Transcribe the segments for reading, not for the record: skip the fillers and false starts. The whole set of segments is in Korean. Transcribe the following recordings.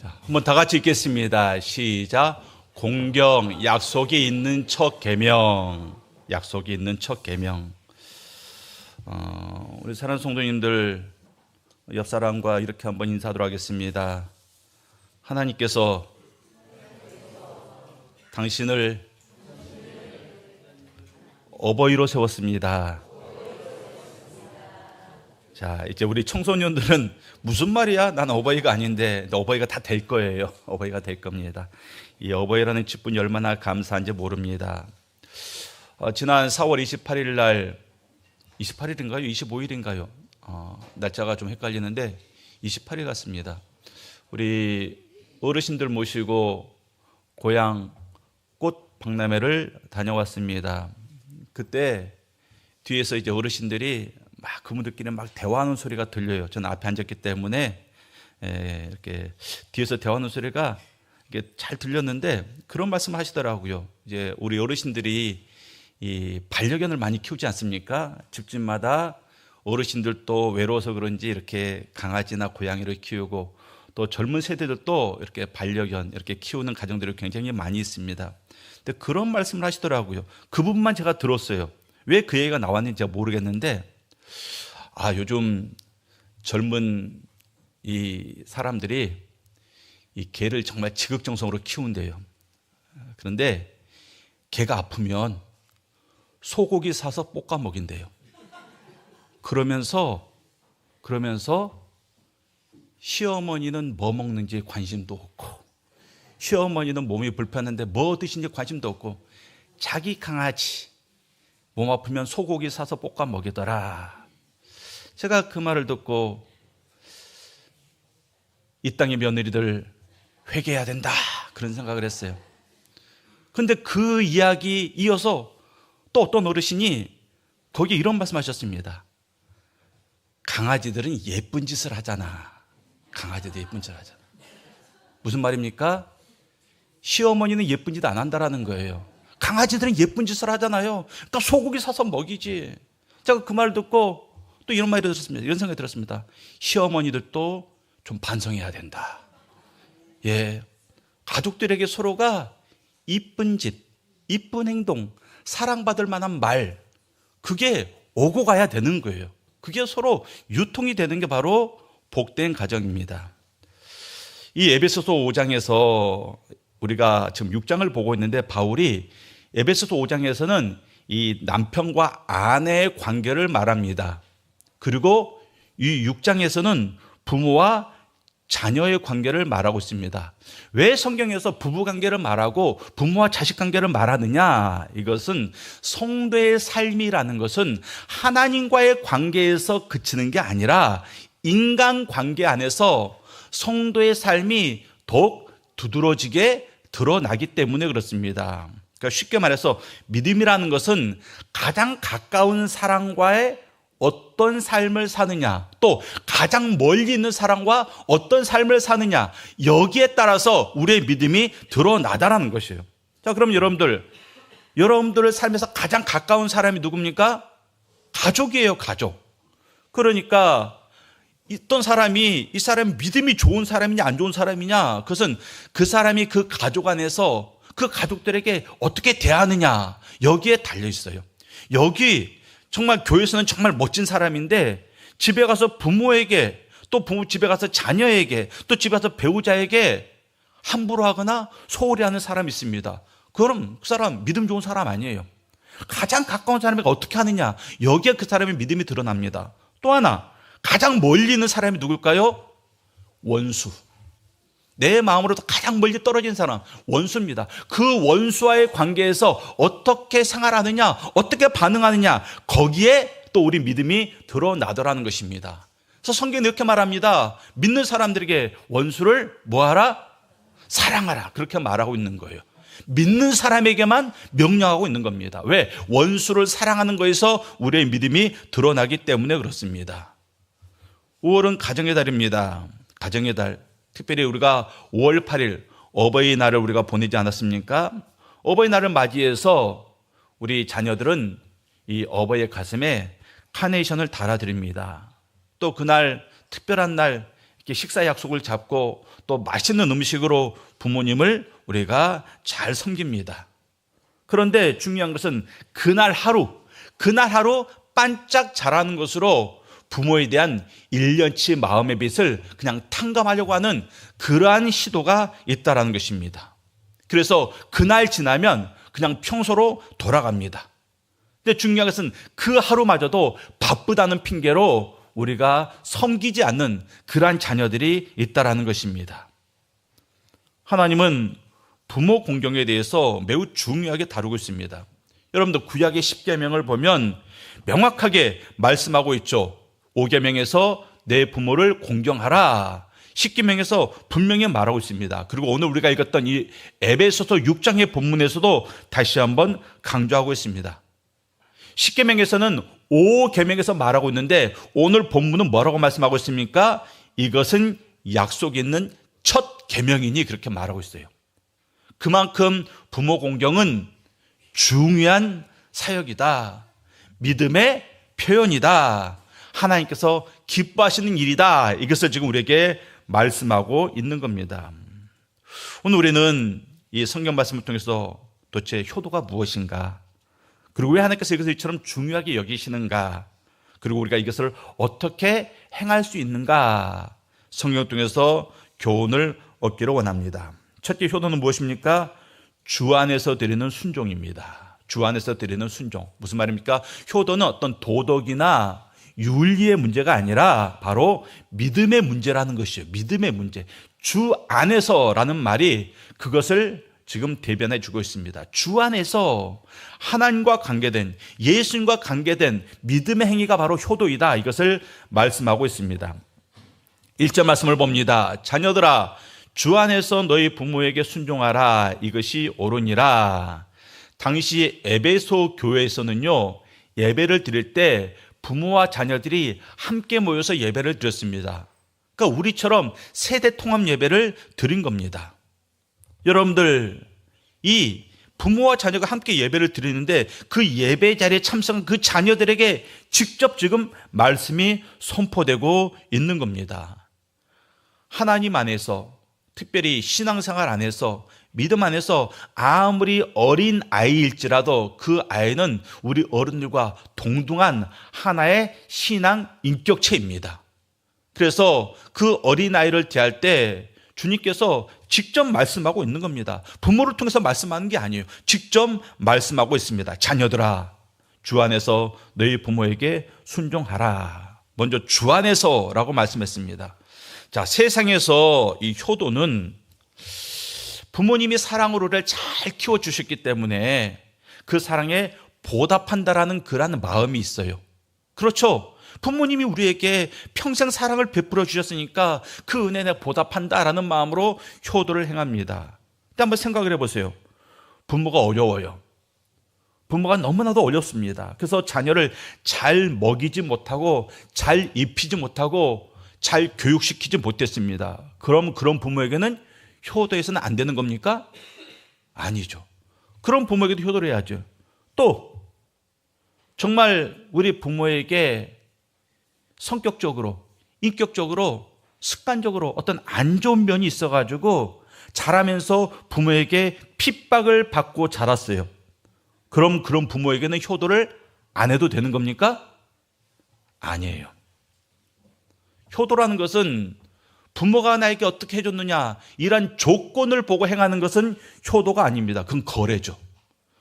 자, 한번 다 같이 읽겠습니다. 시작. 공경, 약속이 있는 첫 계명. 약속이 있는 첫 계명. 우리 사랑하는 성도님들, 옆 사람과 이렇게 한번 인사하도록 하겠습니다. 하나님께서 당신을 어버이로 세웠습니다. 자, 이제 우리 청소년들은 무슨 말이야? 난 어버이가 아닌데. 어버이가 다 될 거예요. 어버이가 될 겁니다. 이 어버이라는 직분이 얼마나 감사한지 모릅니다. 지난 4월 28일 날, 28일인가요? 25일인가요? 날짜가 좀 헷갈리는데 28일 같습니다. 우리 어르신들 모시고 고향 꽃 박람회를 다녀왔습니다. 그때 뒤에서 이제 어르신들이 막 그분들끼리 막 대화하는 소리가 들려요. 저는 앞에 앉았기 때문에 이렇게 뒤에서 대화하는 소리가 이게 잘 들렸는데 그런 말씀을 하시더라고요. 이제 우리 어르신들이 이 반려견을 많이 키우지 않습니까? 집집마다 어르신들도 외로워서 그런지 이렇게 강아지나 고양이를 키우고 또 젊은 세대들도 이렇게 반려견 이렇게 키우는 가정들이 굉장히 많이 있습니다. 근데 그런 말씀을 하시더라고요. 그 부분만 제가 들었어요. 왜 그 얘기가 나왔는지 제가 모르겠는데 요즘 젊은 이 사람들이 이 개를 정말 지극정성으로 키운대요. 그런데 개가 아프면 소고기 사서 볶아 먹인대요. 그러면서 시어머니는 뭐 먹는지 관심도 없고 시어머니는 몸이 불편한데 뭐 드시는지 관심도 없고 자기 강아지 몸 아프면 소고기 사서 볶아 먹이더라. 제가 그 말을 듣고 이 땅의 며느리들 회개해야 된다 그런 생각을 했어요. 그런데 그 이야기 이어서 또 어떤 어르신이 거기에 이런 말씀하셨습니다. 강아지들은 예쁜 짓을 하잖아. 강아지도 예쁜 짓을 하잖아. 무슨 말입니까? 시어머니는 예쁜 짓 안 한다라는 거예요. 강아지들은 예쁜 짓을 하잖아요. 그러니까 소고기 사서 먹이지. 제가 그 말 듣고 또 이런 말이 들었습니다. 이런 생각이 들었습니다. 시어머니들도 좀 반성해야 된다. 예, 가족들에게 서로가 이쁜 짓, 이쁜 행동, 사랑받을 만한 말, 그게 오고 가야 되는 거예요. 그게 서로 유통이 되는 게 바로 복된 가정입니다. 이 에베소서 5장에서 우리가 지금 6장을 보고 있는데 바울이 에베소서 5장에서는 이 남편과 아내의 관계를 말합니다. 그리고 이 6장에서는 부모와 자녀의 관계를 말하고 있습니다. 왜 성경에서 부부 관계를 말하고 부모와 자식 관계를 말하느냐? 이것은 성도의 삶이라는 것은 하나님과의 관계에서 그치는 게 아니라 인간 관계 안에서 성도의 삶이 더욱 두드러지게 드러나기 때문에 그렇습니다. 그러니까 쉽게 말해서 믿음이라는 것은 가장 가까운 사람과의 어떤 삶을 사느냐, 또 가장 멀리 있는 사람과 어떤 삶을 사느냐, 여기에 따라서 우리의 믿음이 드러나다라는 것이에요. 자, 그럼 여러분들 삶에서 가장 가까운 사람이 누굽니까? 가족이에요, 가족. 그러니까 어떤 사람이 이 사람이 믿음이 좋은 사람이냐 안 좋은 사람이냐, 그것은 그 사람이 그 가족 안에서 그 가족들에게 어떻게 대하느냐, 여기에 달려 있어요. 여기 정말 교회에서는 정말 멋진 사람인데 집에 가서 부모에게, 또 부모 집에 가서 자녀에게, 또 집에 가서 배우자에게 함부로 하거나 소홀히 하는 사람이 있습니다. 그럼 그 사람 믿음 좋은 사람 아니에요. 가장 가까운 사람에게 어떻게 하느냐, 여기에 그 사람의 믿음이 드러납니다. 또 하나, 가장 멀리 있는 사람이 누굴까요? 원수. 내 마음으로도 가장 멀리 떨어진 사람, 원수입니다. 그 원수와의 관계에서 어떻게 생활하느냐, 어떻게 반응하느냐, 거기에 또 우리 믿음이 드러나더라는 것입니다. 그래서 성경은 이렇게 말합니다. 믿는 사람들에게 원수를 뭐하라? 사랑하라. 그렇게 말하고 있는 거예요. 믿는 사람에게만 명령하고 있는 겁니다. 왜? 원수를 사랑하는 거에서 우리의 믿음이 드러나기 때문에 그렇습니다. 5월은 가정의 달입니다. 가정의 달. 특별히 우리가 5월 8일 어버이날을 우리가 보내지 않았습니까? 어버이날을 맞이해서 우리 자녀들은 이 어버이의 가슴에 카네이션을 달아드립니다. 또 그날 특별한 날 이렇게 식사 약속을 잡고 또 맛있는 음식으로 부모님을 우리가 잘 섬깁니다. 그런데 중요한 것은 그날 하루 반짝 자라는 것으로 부모에 대한 1년치 마음의 빚을 그냥 탕감하려고 하는 그러한 시도가 있다는 것입니다. 그래서 그날 지나면 그냥 평소로 돌아갑니다. 근데 중요한 것은 그 하루마저도 바쁘다는 핑계로 우리가 섬기지 않는 그러한 자녀들이 있다는 것입니다. 하나님은 부모 공경에 대해서 매우 중요하게 다루고 있습니다. 여러분들 구약의 10계명을 보면 명확하게 말씀하고 있죠. 5계명에서 내 부모를 공경하라. 10계명에서 분명히 말하고 있습니다. 그리고 오늘 우리가 읽었던 이 에베소서 6장의 본문에서도 다시 한번 강조하고 있습니다. 10계명에서는 5계명에서 말하고 있는데 오늘 본문은 뭐라고 말씀하고 있습니까? 이것은 약속이 있는 첫 계명이니 그렇게 말하고 있어요. 그만큼 부모 공경은 중요한 사역이다. 믿음의 표현이다. 하나님께서 기뻐하시는 일이다. 이것을 지금 우리에게 말씀하고 있는 겁니다. 오늘 우리는 이 성경 말씀을 통해서 도대체 효도가 무엇인가? 그리고 왜 하나님께서 이것을 이처럼 중요하게 여기시는가? 그리고 우리가 이것을 어떻게 행할 수 있는가? 성경을 통해서 교훈을 얻기를 원합니다. 첫째 효도는 무엇입니까? 주 안에서 드리는 순종입니다. 주 안에서 드리는 순종. 무슨 말입니까? 효도는 어떤 도덕이나 윤리의 문제가 아니라 바로 믿음의 문제라는 것이에요. 믿음의 문제. 주 안에서라는 말이 그것을 지금 대변해 주고 있습니다. 주 안에서 하나님과 관계된, 예수님과 관계된 믿음의 행위가 바로 효도이다. 이것을 말씀하고 있습니다. 1절 말씀을 봅니다. 자녀들아, 주 안에서 너희 부모에게 순종하라. 이것이 옳으니라. 당시 에베소 교회에서는요, 예배를 드릴 때 부모와 자녀들이 함께 모여서 예배를 드렸습니다. 그러니까 우리처럼 세대 통합 예배를 드린 겁니다. 여러분들, 이 부모와 자녀가 함께 예배를 드리는데 그 예배 자리에 참석한 그 자녀들에게 직접 지금 말씀이 선포되고 있는 겁니다. 하나님 안에서, 특별히 신앙생활 안에서, 믿음 안에서 아무리 어린 아이일지라도 그 아이는 우리 어른들과 동등한 하나의 신앙 인격체입니다. 그래서 그 어린아이를 대할 때 주님께서 직접 말씀하고 있는 겁니다. 부모를 통해서 말씀하는 게 아니에요. 직접 말씀하고 있습니다. 자녀들아, 주 안에서 너희 부모에게 순종하라. 먼저 주 안에서라고 말씀했습니다. 자, 세상에서 이 효도는 부모님이 사랑으로 우리를 잘 키워주셨기 때문에 그 사랑에 보답한다라는 그런 마음이 있어요. 그렇죠? 부모님이 우리에게 평생 사랑을 베풀어 주셨으니까 그 은혜에 내가 보답한다라는 마음으로 효도를 행합니다. 근데 한번 생각을 해보세요. 부모가 어려워요. 부모가 너무나도 어렵습니다. 그래서 자녀를 잘 먹이지 못하고 잘 입히지 못하고 잘 교육시키지 못했습니다. 그럼 그런 부모에게는 효도해서는 안 되는 겁니까? 아니죠. 그런 부모에게도 효도를 해야죠. 또 정말 우리 부모에게 성격적으로, 인격적으로, 습관적으로 어떤 안 좋은 면이 있어가지고 자라면서 부모에게 핍박을 받고 자랐어요. 그럼 그런 부모에게는 효도를 안 해도 되는 겁니까? 아니에요. 효도라는 것은 부모가 나에게 어떻게 해줬느냐, 이런 조건을 보고 행하는 것은 효도가 아닙니다. 그건 거래죠.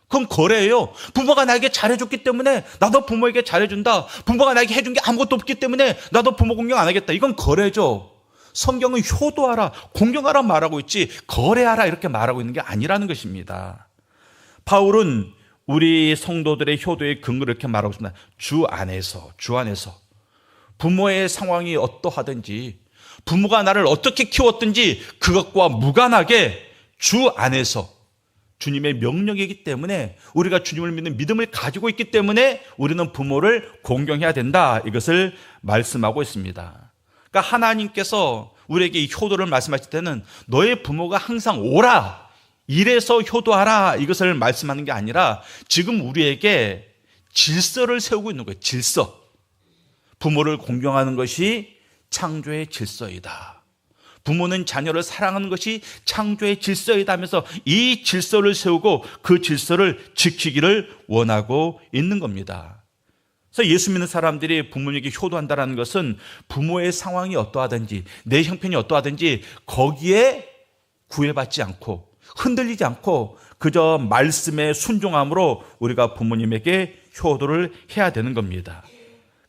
그건 거래예요. 부모가 나에게 잘해줬기 때문에 나도 부모에게 잘해준다. 부모가 나에게 해준 게 아무것도 없기 때문에 나도 부모 공경 안 하겠다. 이건 거래죠. 성경은 효도하라, 공경하라 말하고 있지 거래하라 이렇게 말하고 있는 게 아니라는 것입니다. 바울은 우리 성도들의 효도의 근거를 이렇게 말하고 있습니다. 주 안에서 부모의 상황이 어떠하든지 부모가 나를 어떻게 키웠든지 그것과 무관하게 주 안에서 주님의 명령이기 때문에 우리가 주님을 믿는 믿음을 가지고 있기 때문에 우리는 부모를 공경해야 된다. 이것을 말씀하고 있습니다. 그러니까 하나님께서 우리에게 이 효도를 말씀하실 때는 너의 부모가 항상 오라, 이래서 효도하라 이것을 말씀하는 게 아니라 지금 우리에게 질서를 세우고 있는 거예요. 질서. 부모를 공경하는 것이 창조의 질서이다. 부모는 자녀를 사랑하는 것이 창조의 질서이다 하면서 이 질서를 세우고 그 질서를 지키기를 원하고 있는 겁니다. 그래서 예수 믿는 사람들이 부모님에게 효도한다는 것은 부모의 상황이 어떠하든지 내 형편이 어떠하든지 거기에 구애받지 않고 흔들리지 않고 그저 말씀에 순종함으로 우리가 부모님에게 효도를 해야 되는 겁니다.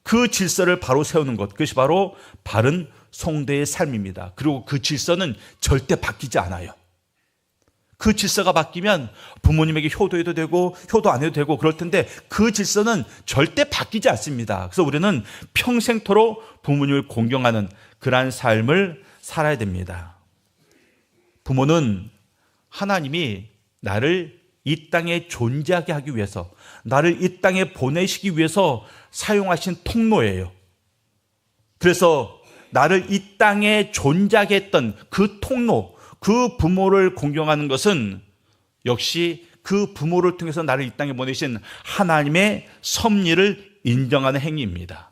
그 질서를 바로 세우는 것, 그것이 바로 바른 성도의 삶입니다. 그리고 그 질서는 절대 바뀌지 않아요. 그 질서가 바뀌면 부모님에게 효도해도 되고 효도 안 해도 되고 그럴 텐데 그 질서는 절대 바뀌지 않습니다. 그래서 우리는 평생토록 부모님을 공경하는 그러한 삶을 살아야 됩니다. 부모는 하나님이 나를 이 땅에 존재하게 하기 위해서, 나를 이 땅에 보내시기 위해서 사용하신 통로예요. 그래서 나를 이 땅에 존재하게 했던 그 통로, 그 부모를 공경하는 것은 역시 그 부모를 통해서 나를 이 땅에 보내신 하나님의 섭리를 인정하는 행위입니다.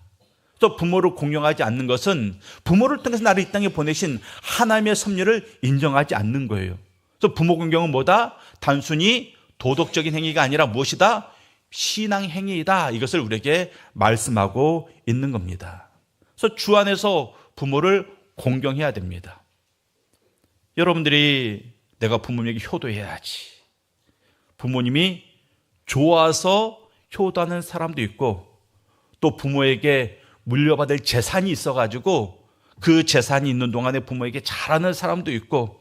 또 부모를 공경하지 않는 것은 부모를 통해서 나를 이 땅에 보내신 하나님의 섭리를 인정하지 않는 거예요. 그래서 부모 공경은 뭐다? 단순히 도덕적인 행위가 아니라 무엇이다? 신앙 행위이다. 이것을 우리에게 말씀하고 있는 겁니다. 그래서 주 안에서 부모를 공경해야 됩니다. 여러분들이 내가 부모님에게 효도해야지. 부모님이 좋아서 효도하는 사람도 있고 또 부모에게 물려받을 재산이 있어가지고 그 재산이 있는 동안에 부모에게 잘하는 사람도 있고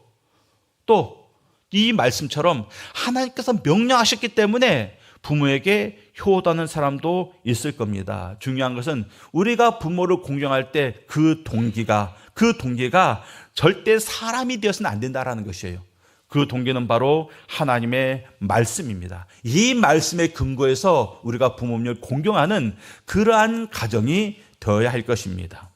또 이 말씀처럼 하나님께서 명령하셨기 때문에 부모에게 효도하는 사람도 있을 겁니다. 중요한 것은 우리가 부모를 공경할 때 그 동기가 절대 사람이 되어서는 안 된다는 것이에요. 그 동기는 바로 하나님의 말씀입니다. 이 말씀의 근거에서 우리가 부모님을 공경하는 그러한 가정이 되어야 할 것입니다.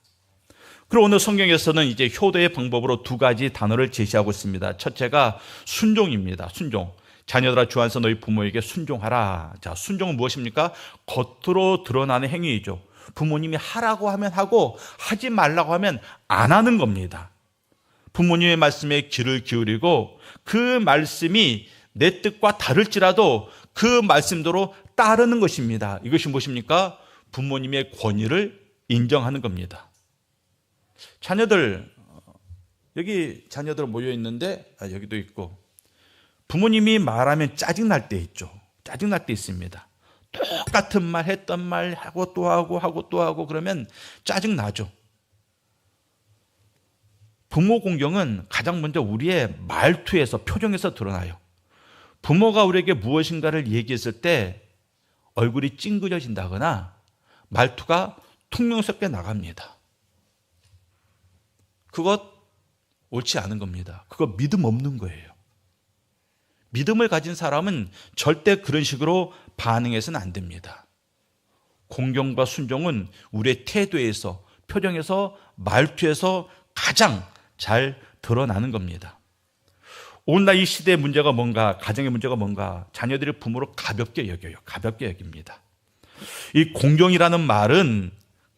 그리고 오늘 성경에서는 이제 효도의 방법으로 두 가지 단어를 제시하고 있습니다. 첫째가 순종입니다. 순종. 자녀들아 주 안에서 너희 부모에게 순종하라. 자, 순종은 무엇입니까? 겉으로 드러나는 행위이죠. 부모님이 하라고 하면 하고 하지 말라고 하면 안 하는 겁니다. 부모님의 말씀에 귀를 기울이고 그 말씀이 내 뜻과 다를지라도 그 말씀대로 따르는 것입니다. 이것이 무엇입니까? 부모님의 권위를 인정하는 겁니다. 자녀들, 여기 자녀들 모여 있는데 여기도 있고 부모님이 말하면 짜증날 때 있죠. 짜증날 때 있습니다. 똑같은 말 했던 말 하고 또 하고 그러면 짜증나죠. 부모 공경은 가장 먼저 우리의 말투에서 표정에서 드러나요. 부모가 우리에게 무엇인가를 얘기했을 때 얼굴이 찡그려진다거나 말투가 퉁명스럽게 나갑니다. 그것 옳지 않은 겁니다. 그거 믿음 없는 거예요. 믿음을 가진 사람은 절대 그런 식으로 반응해서는 안 됩니다. 공경과 순종은 우리의 태도에서, 표정에서, 말투에서 가장 잘 드러나는 겁니다. 오늘날 이 시대의 문제가 뭔가, 가정의 문제가 뭔가, 자녀들이 부모를 가볍게 여겨요. 가볍게 여깁니다. 이 공경이라는 말은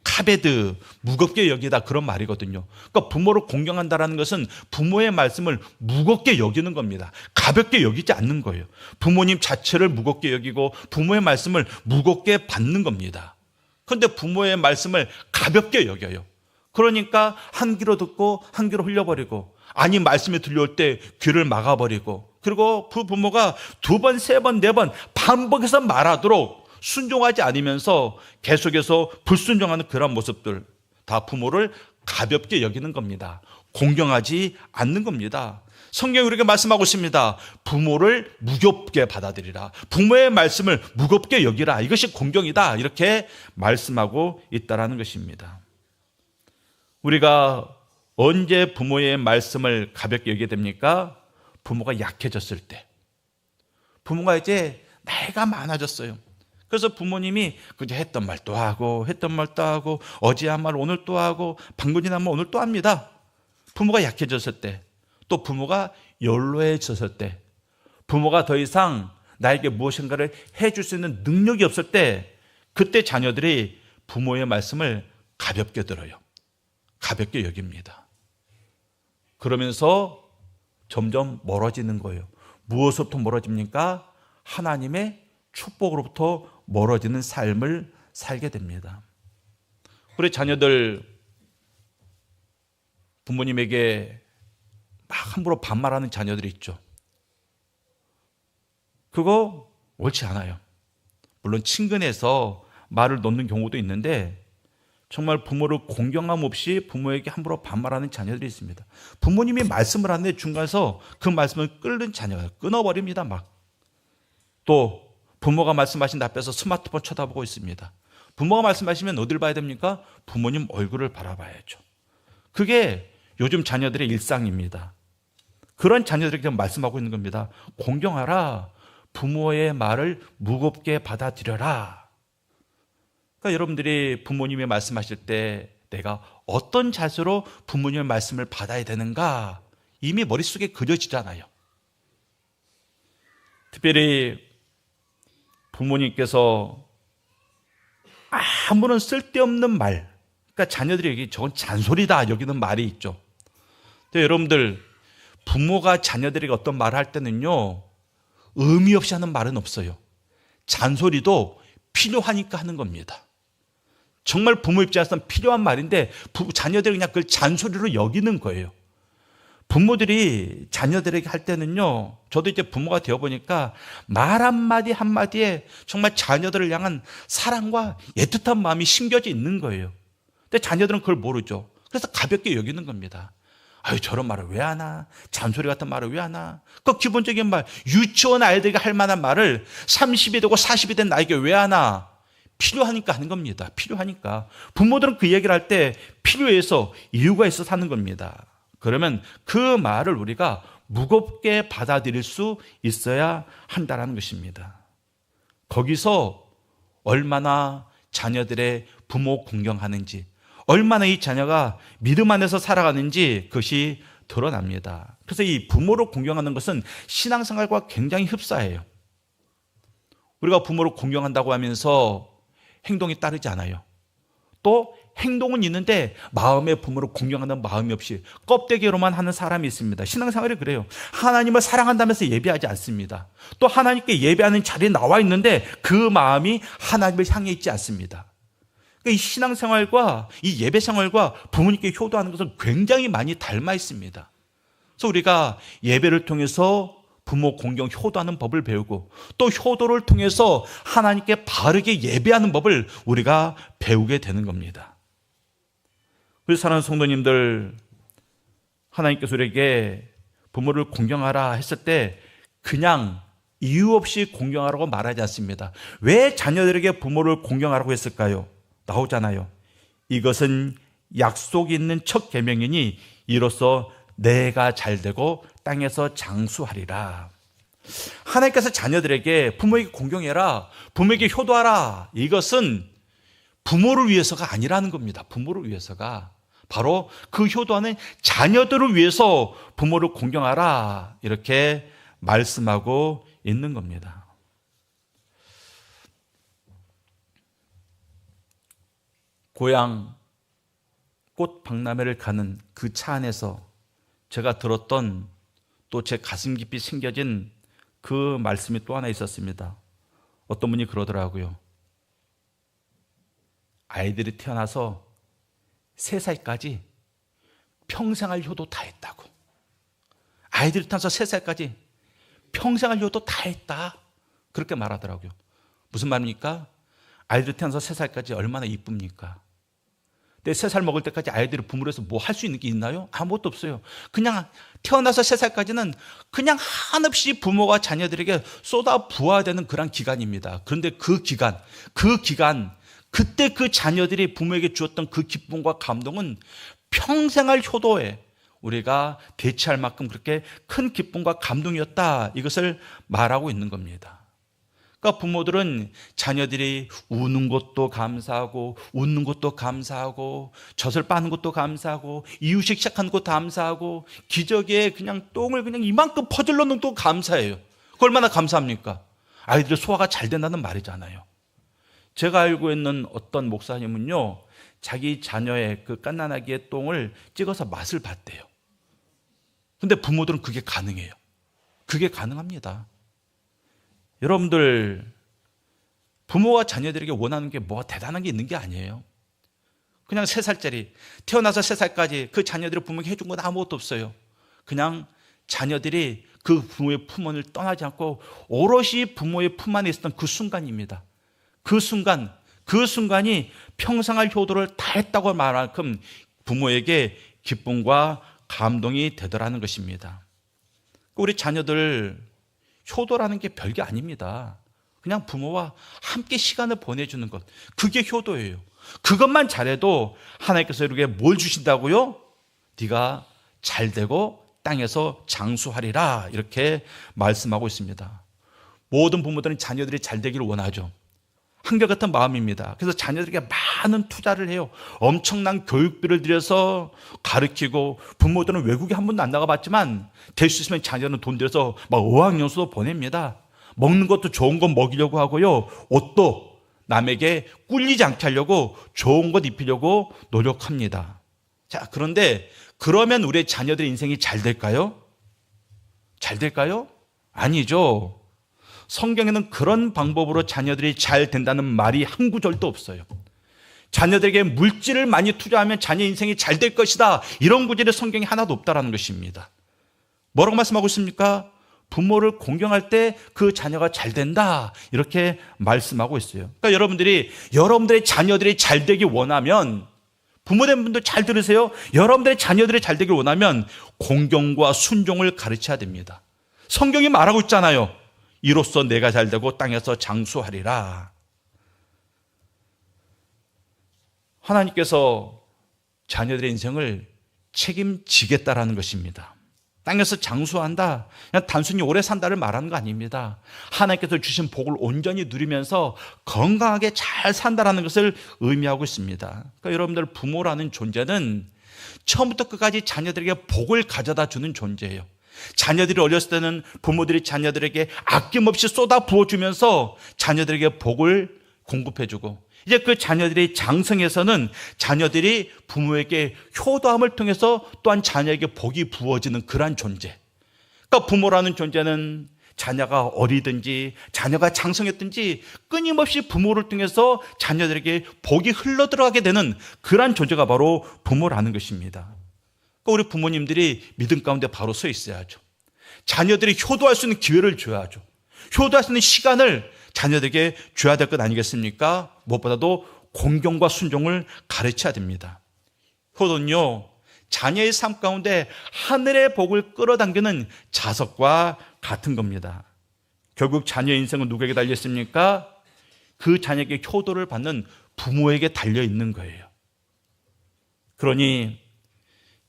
카베드, 무겁게 여기다 그런 말이거든요. 그러니까 부모를 공경한다는 것은 부모의 말씀을 무겁게 여기는 겁니다. 가볍게 여기지 않는 거예요. 부모님 자체를 무겁게 여기고 부모의 말씀을 무겁게 받는 겁니다. 그런데 부모의 말씀을 가볍게 여겨요. 그러니까 한 귀로 듣고 한 귀로 흘려버리고 아니 말씀이 들려올 때 귀를 막아버리고 그리고 그 부모가 두 번, 세 번, 네 번 반복해서 말하도록 순종하지 않으면서 계속해서 불순종하는 그런 모습들 다 부모를 가볍게 여기는 겁니다. 공경하지 않는 겁니다. 성경이 우리에게 말씀하고 있습니다. 부모를 무겁게 받아들이라. 부모의 말씀을 무겁게 여기라. 이것이 공경이다. 이렇게 말씀하고 있다는 것입니다. 우리가 언제 부모의 말씀을 가볍게 여기게 됩니까? 부모가 약해졌을 때. 부모가 이제 나이가 많아졌어요. 그래서 부모님이 그저 했던 말 또 하고 어제 한 말 오늘 또 하고 방금 지난 말 오늘 또 합니다. 부모가 약해졌을 때, 또 부모가 연로해졌을 때, 부모가 더 이상 나에게 무엇인가를 해줄 수 있는 능력이 없을 때, 그때 자녀들이 부모의 말씀을 가볍게 들어요. 가볍게 여깁니다. 그러면서 점점 멀어지는 거예요. 무엇으로부터 멀어집니까? 하나님의 축복으로부터 멀어지는 삶을 살게 됩니다. 우리 자녀들 부모님에게 막 함부로 반말하는 자녀들이 있죠. 그거 옳지 않아요. 물론 친근해서 말을 놓는 경우도 있는데 정말 부모를 공경함 없이 부모에게 함부로 반말하는 자녀들이 있습니다. 부모님이 말씀을 하는데 중간에서 그 말씀을 끊는 자녀가 끊어버립니다. 막. 또 부모가 말씀하신 앞에서 스마트폰 쳐다보고 있습니다. 부모가 말씀하시면 어딜 봐야 됩니까? 부모님 얼굴을 바라봐야죠. 그게 요즘 자녀들의 일상입니다. 그런 자녀들에게 말씀하고 있는 겁니다. 공경하라. 부모의 말을 무겁게 받아들여라. 그러니까 여러분들이 부모님이 말씀하실 때 내가 어떤 자세로 부모님의 말씀을 받아야 되는가 이미 머릿속에 그려지잖아요. 특별히 부모님께서 아무런 쓸데없는 말, 그러니까 자녀들에게 저건 잔소리다 여기는 말이 있죠. 근데 여러분들 부모가 자녀들에게 어떤 말을 할 때는요 의미 없이 하는 말은 없어요. 잔소리도 필요하니까 하는 겁니다. 정말 부모 입장에서는 필요한 말인데 자녀들이 그냥 그걸 잔소리로 여기는 거예요. 부모들이 자녀들에게 할 때는요, 저도 이제 부모가 되어보니까 말 한마디 한마디에 정말 자녀들을 향한 사랑과 애틋한 마음이 심겨져 있는 거예요. 근데 자녀들은 그걸 모르죠. 그래서 가볍게 여기는 겁니다. 아유, 저런 말을 왜 하나? 잔소리 같은 말을 왜 하나? 그 기본적인 말, 유치원 아이들에게 할 만한 말을 30이 되고 40이 된 나에게 왜 하나? 필요하니까 하는 겁니다. 필요하니까. 부모들은 그 얘기를 할 때 필요해서 이유가 있어서 하는 겁니다. 그러면 그 말을 우리가 무겁게 받아들일 수 있어야 한다는 것입니다. 거기서 얼마나 자녀들의 부모 공경하는지, 얼마나 이 자녀가 믿음 안에서 살아가는지 그것이 드러납니다. 그래서 이 부모를 공경하는 것은 신앙생활과 굉장히 흡사해요. 우리가 부모를 공경한다고 하면서 행동이 따르지 않아요. 또 행동은 있는데 마음에 부모를 공경하는 마음이 없이 껍데기로만 하는 사람이 있습니다. 신앙생활이 그래요. 하나님을 사랑한다면서 예배하지 않습니다. 또 하나님께 예배하는 자리에 나와 있는데 그 마음이 하나님을 향해 있지 않습니다. 그러니까 이 신앙생활과 이 예배생활과 부모님께 효도하는 것은 굉장히 많이 닮아 있습니다. 그래서 우리가 예배를 통해서 부모 공경 효도하는 법을 배우고 또 효도를 통해서 하나님께 바르게 예배하는 법을 우리가 배우게 되는 겁니다. 우리 사랑하는 성도님들, 하나님께서 우리에게 부모를 공경하라 했을 때 그냥 이유 없이 공경하라고 말하지 않습니다. 왜 자녀들에게 부모를 공경하라고 했을까요? 나오잖아요. 이것은 약속이 있는 첫 계명이니 이로써 내가 잘되고 땅에서 장수하리라. 하나님께서 자녀들에게 부모에게 공경해라, 부모에게 효도하라, 이것은 부모를 위해서가 아니라는 겁니다. 부모를 위해서가 바로 그 효도하는 자녀들을 위해서 부모를 공경하라 이렇게 말씀하고 있는 겁니다. 고향 꽃 박람회를 가는 그 차 안에서 제가 들었던 또 제 가슴 깊이 심겨진 그 말씀이 또 하나 있었습니다. 어떤 분이 그러더라고요. 아이들이 태어나서 3살까지 평생할 효도 다 했다고. 아이들이 태어나서 3살까지 평생할 효도 다 했다. 그렇게 말하더라고요. 무슨 말입니까? 아이들이 태어나서 3살까지 얼마나 이쁩니까? 근데 3살 먹을 때까지 아이들이 부모로서 뭐 할 수 있는 게 있나요? 아무것도 없어요. 그냥 태어나서 3살까지는 그냥 한없이 부모가 자녀들에게 쏟아 부어야 되는 그런 기간입니다. 그런데 그 기간, 그때 그 자녀들이 부모에게 주었던 그 기쁨과 감동은 평생할 효도에 우리가 대체할 만큼 그렇게 큰 기쁨과 감동이었다. 이것을 말하고 있는 겁니다. 그러니까 부모들은 자녀들이 우는 것도 감사하고 웃는 것도 감사하고 젖을 빠는 것도 감사하고 이유식 시작하는 것도 감사하고 기저귀에 그냥 똥을 그냥 이만큼 퍼질러 놓는 것도 감사해요. 그 얼마나 감사합니까? 아이들의 소화가 잘 된다는 말이잖아요. 제가 알고 있는 어떤 목사님은요, 자기 자녀의 그 갓난아기의 똥을 찍어서 맛을 봤대요. 근데 부모들은 그게 가능해요. 그게 가능합니다. 여러분들, 부모가 자녀들에게 원하는 게 뭐 대단한 게 있는 게 아니에요. 그냥 3살짜리, 태어나서 3살까지 그 자녀들이 부모에게 해준 건 아무것도 없어요. 그냥 자녀들이 그 부모의 품원을 떠나지 않고 오롯이 부모의 품 안에 있었던 그 순간입니다. 그 순간이 평생할 효도를 다 했다고 말할 만큼 부모에게 기쁨과 감동이 되더라는 것입니다. 우리 자녀들 효도라는 게 별게 아닙니다. 그냥 부모와 함께 시간을 보내주는 것, 그게 효도예요. 그것만 잘해도 하나님께서 우리에게 뭘 주신다고요? 네가 잘되고 땅에서 장수하리라, 이렇게 말씀하고 있습니다. 모든 부모들은 자녀들이 잘되기를 원하죠. 한결같은 마음입니다. 그래서 자녀들에게 많은 투자를 해요. 엄청난 교육비를 들여서 가르치고, 부모들은 외국에 한 번도 안 나가봤지만 될 수 있으면 자녀는 돈 들여서 막 어학연수도 보냅니다. 먹는 것도 좋은 거 먹이려고 하고요, 옷도 남에게 꿀리지 않게 하려고 좋은 것 입히려고 노력합니다. 자, 그런데 그러면 우리의 자녀들의 인생이 잘 될까요? 잘 될까요? 아니죠. 성경에는 그런 방법으로 자녀들이 잘 된다는 말이 한 구절도 없어요. 자녀들에게 물질을 많이 투자하면 자녀 인생이 잘 될 것이다, 이런 구절이 성경에 하나도 없다라는 것입니다. 뭐라고 말씀하고 있습니까? 부모를 공경할 때 그 자녀가 잘 된다, 이렇게 말씀하고 있어요. 그러니까 여러분들의 자녀들이 잘 되기 원하면, 부모된 분들 잘 들으세요. 여러분들의 자녀들이 잘 되길 원하면 공경과 순종을 가르쳐야 됩니다. 성경이 말하고 있잖아요. 이로써 내가 잘 되고 땅에서 장수하리라. 하나님께서 자녀들의 인생을 책임지겠다라는 것입니다. 땅에서 장수한다, 그냥 단순히 오래 산다를 말하는 거 아닙니다. 하나님께서 주신 복을 온전히 누리면서 건강하게 잘 산다라는 것을 의미하고 있습니다. 그러니까 여러분들, 부모라는 존재는 처음부터 끝까지 자녀들에게 복을 가져다 주는 존재예요. 자녀들이 어렸을 때는 부모들이 자녀들에게 아낌없이 쏟아 부어주면서 자녀들에게 복을 공급해주고, 이제 그 자녀들이 장성해서는 자녀들이 부모에게 효도함을 통해서 또한 자녀에게 복이 부어지는 그러한 존재. 그러니까 부모라는 존재는 자녀가 어리든지 자녀가 장성했든지 끊임없이 부모를 통해서 자녀들에게 복이 흘러들어가게 되는 그러한 존재가 바로 부모라는 것입니다. 그러니까 우리 부모님들이 믿음 가운데 바로 서 있어야죠. 자녀들이 효도할 수 있는 기회를 줘야죠. 효도할 수 있는 시간을 자녀들에게 줘야 될 것 아니겠습니까? 무엇보다도 공경과 순종을 가르쳐야 됩니다. 효도는요, 자녀의 삶 가운데 하늘의 복을 끌어당기는 자석과 같은 겁니다. 결국 자녀의 인생은 누구에게 달려 있습니까? 그 자녀에게 효도를 받는 부모에게 달려 있는 거예요. 그러니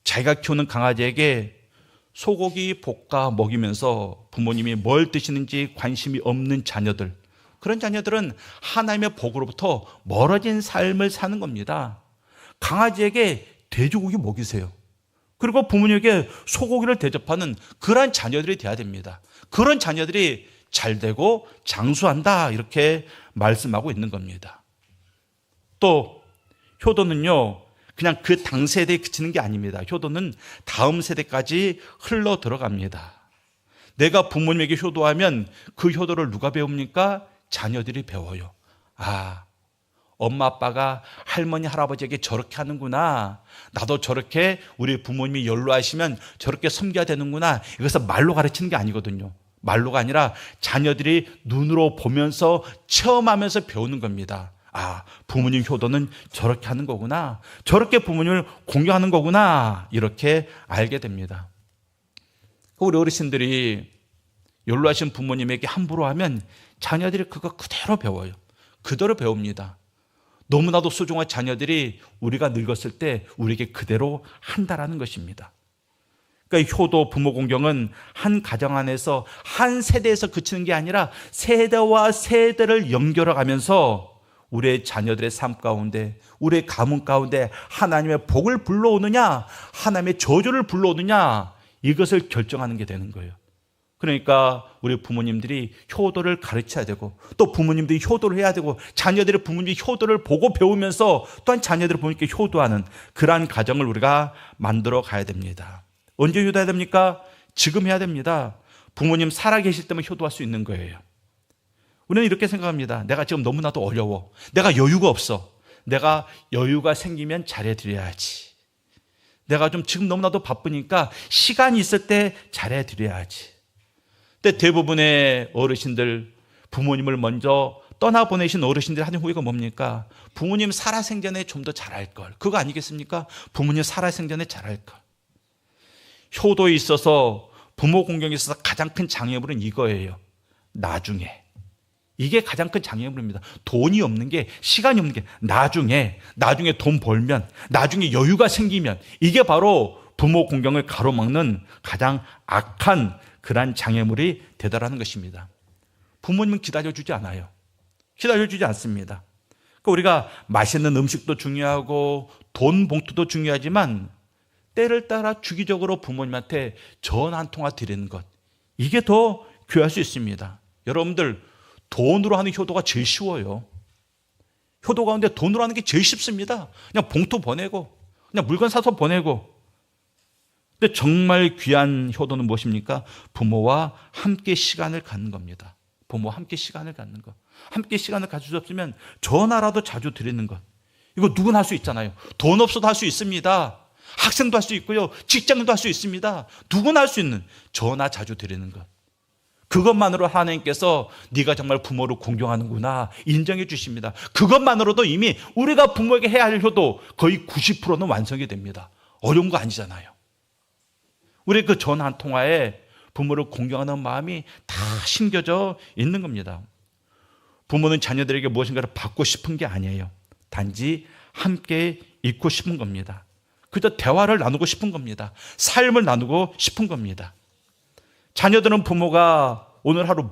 자기가 키우는 강아지에게 소고기 볶아 먹이면서 부모님이 뭘 드시는지 관심이 없는 자녀들, 그런 자녀들은 하나님의 복으로부터 멀어진 삶을 사는 겁니다. 강아지에게 돼지고기 먹이세요. 그리고 부모님에게 소고기를 대접하는 그러한 자녀들이 돼야 됩니다. 그런 자녀들이 잘 되고 장수한다, 이렇게 말씀하고 있는 겁니다. 또 효도는요, 그냥 그 당세대에 그치는 게 아닙니다. 효도는 다음 세대까지 흘러 들어갑니다. 내가 부모님에게 효도하면 그 효도를 누가 배웁니까? 자녀들이 배워요. 아, 엄마 아빠가 할머니 할아버지에게 저렇게 하는구나, 나도 저렇게 우리 부모님이 연로하시면 저렇게 섬겨야 되는구나. 이것을 말로 가르치는 게 아니거든요. 말로가 아니라 자녀들이 눈으로 보면서 체험하면서 배우는 겁니다. 아, 부모님 효도는 저렇게 하는 거구나, 저렇게 부모님을 공경하는 거구나, 이렇게 알게 됩니다. 우리 어르신들이 연로하신 부모님에게 함부로 하면 자녀들이 그거 그대로 배워요. 그대로 배웁니다. 너무나도 소중한 자녀들이 우리가 늙었을 때 우리에게 그대로 한다라는 것입니다. 그러니까 효도, 부모 공경은 한 가정 안에서 한 세대에서 그치는 게 아니라 세대와 세대를 연결해가면서 우리의 자녀들의 삶 가운데, 우리의 가문 가운데 하나님의 복을 불러오느냐, 하나님의 저주를 불러오느냐, 이것을 결정하는 게 되는 거예요. 그러니까 우리 부모님들이 효도를 가르쳐야 되고, 또 부모님들이 효도를 해야 되고, 자녀들이 부모님이 효도를 보고 배우면서 또한 자녀들이 부모님께 효도하는 그러한 가정을 우리가 만들어 가야 됩니다. 언제 효도해야 됩니까? 지금 해야 됩니다. 부모님 살아계실 때만 효도할 수 있는 거예요. 우리는 이렇게 생각합니다. 내가 지금 너무나도 어려워. 내가 여유가 없어. 내가 여유가 생기면 잘해드려야지. 내가 좀 지금 너무나도 바쁘니까 시간이 있을 때 잘해드려야지. 근데 대부분의 어르신들, 부모님을 먼저 떠나보내신 어르신들 하는 후회가 뭡니까? 부모님 살아생전에 좀 더 잘할 걸. 그거 아니겠습니까? 부모님 살아생전에 잘할 걸. 효도에 있어서, 부모 공경에 있어서 가장 큰 장애물은 이거예요. 나중에. 이게 가장 큰 장애물입니다. 돈이 없는 게, 시간이 없는 게 나중에 돈 벌면, 나중에 여유가 생기면, 이게 바로 부모 공경을 가로막는 가장 악한 그러한 장애물이 되더라는 것입니다. 부모님은 기다려주지 않아요. 기다려주지 않습니다. 그러니까 우리가 맛있는 음식도 중요하고 돈 봉투도 중요하지만 때를 따라 주기적으로 부모님한테 전화 한 통화 드리는 것, 이게 더 귀할 수 있습니다. 여러분들, 돈으로 하는 효도가 제일 쉬워요. 효도 가운데 돈으로 하는 게 제일 쉽습니다. 그냥 봉투 보내고, 그냥 물건 사서 보내고. 근데 정말 귀한 효도는 무엇입니까? 부모와 함께 시간을 갖는 겁니다. 부모와 함께 시간을 갖는 것. 함께 시간을 가질 수 없으면 전화라도 자주 드리는 것. 이거 누구나 할 수 있잖아요. 돈 없어도 할 수 있습니다. 학생도 할 수 있고요. 직장도 할 수 있습니다. 누구나 할 수 있는 전화 자주 드리는 것. 그것만으로 하나님께서 네가 정말 부모를 공경하는구나 인정해 주십니다. 그것만으로도 이미 우리가 부모에게 해야 할 효도 거의 90%는 완성이 됩니다. 어려운 거 아니잖아요. 우리 그 전화 한 통화에 부모를 공경하는 마음이 다 심겨져 있는 겁니다. 부모는 자녀들에게 무엇인가를 받고 싶은 게 아니에요. 단지 함께 있고 싶은 겁니다. 그저 대화를 나누고 싶은 겁니다. 삶을 나누고 싶은 겁니다. 자녀들은 부모가 오늘 하루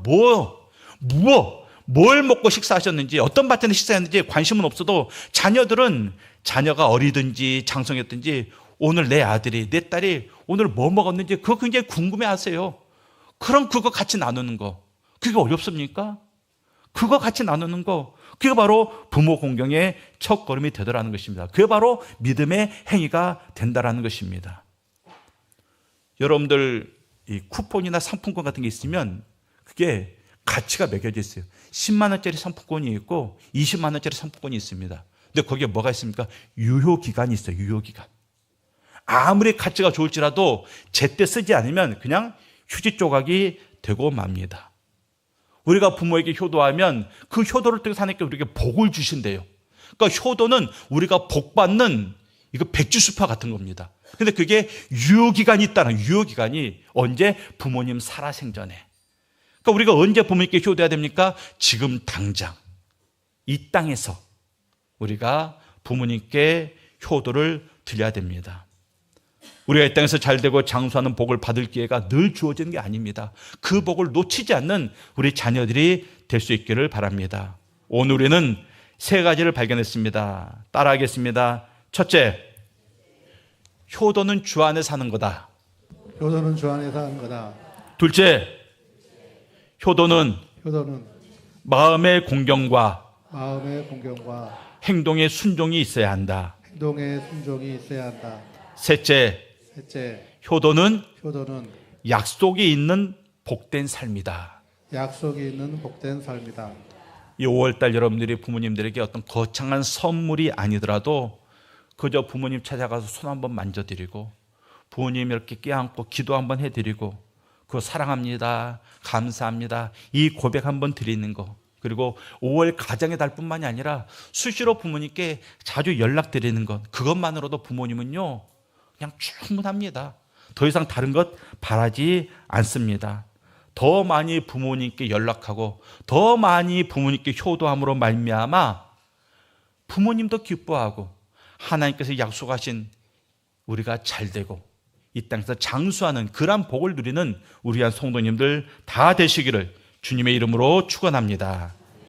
뭘 먹고 식사하셨는지, 어떤 반찬에 식사했는지 관심은 없어도 자녀들은 자녀가 어리든지 장성했든지 오늘 내 아들이, 내 딸이 오늘 뭐 먹었는지 그거 굉장히 궁금해 하세요. 그럼 그거 같이 나누는 거, 그게 어렵습니까? 그거 같이 나누는 거, 그게 바로 부모 공경의 첫 걸음이 되더라는 것입니다. 그게 바로 믿음의 행위가 된다라는 것입니다. 여러분들, 이 쿠폰이나 상품권 같은 게 있으면 그게 가치가 매겨져 있어요. 10만 원짜리 상품권이 있고 20만 원짜리 상품권이 있습니다. 근데 거기에 뭐가 있습니까? 유효기간이 있어요. 유효기간. 아무리 가치가 좋을지라도 제때 쓰지 않으면 그냥 휴지 조각이 되고 맙니다. 우리가 부모에게 효도하면 그 효도를 통해서 하나님께 우리에게 복을 주신대요. 그러니까 효도는 우리가 복받는 이거 백지수파 같은 겁니다. 근데 그게 유효기간이 있다는, 유효기간이 언제? 부모님 살아생전에. 그러니까 우리가 언제 부모님께 효도해야 됩니까? 지금 당장 이 땅에서 우리가 부모님께 효도를 드려야 됩니다. 우리가 이 땅에서 잘되고 장수하는 복을 받을 기회가 늘 주어지는 게 아닙니다. 그 복을 놓치지 않는 우리 자녀들이 될 수 있기를 바랍니다. 오늘 우리는 세 가지를 발견했습니다. 따라하겠습니다. 첫째, 효도는 주 안에 사는 거다. 효도는 주 안에 사는 거다. 둘째, 효도는 마음의 공경과 행동의 순종이 있어야 한다. 셋째, 효도는 약속이 있는 복된 삶이다. 이 5월달 여러분들이 부모님들에게 어떤 거창한 선물이 아니더라도 그저 부모님 찾아가서 손 한번 만져드리고 부모님 이렇게 껴안고 기도 한번 해드리고 그거 사랑합니다, 감사합니다, 이 고백 한번 드리는 거, 그리고 5월 가정의 달뿐만이 아니라 수시로 부모님께 자주 연락드리는 것, 그것만으로도 부모님은요 그냥 충분합니다. 더 이상 다른 것 바라지 않습니다. 더 많이 부모님께 연락하고 더 많이 부모님께 효도함으로 말미암아 부모님도 기뻐하고 하나님께서 약속하신 우리가 잘되고 이 땅에서 장수하는 그러한 복을 누리는 우리 한 성도님들 다 되시기를 주님의 이름으로 축원합니다.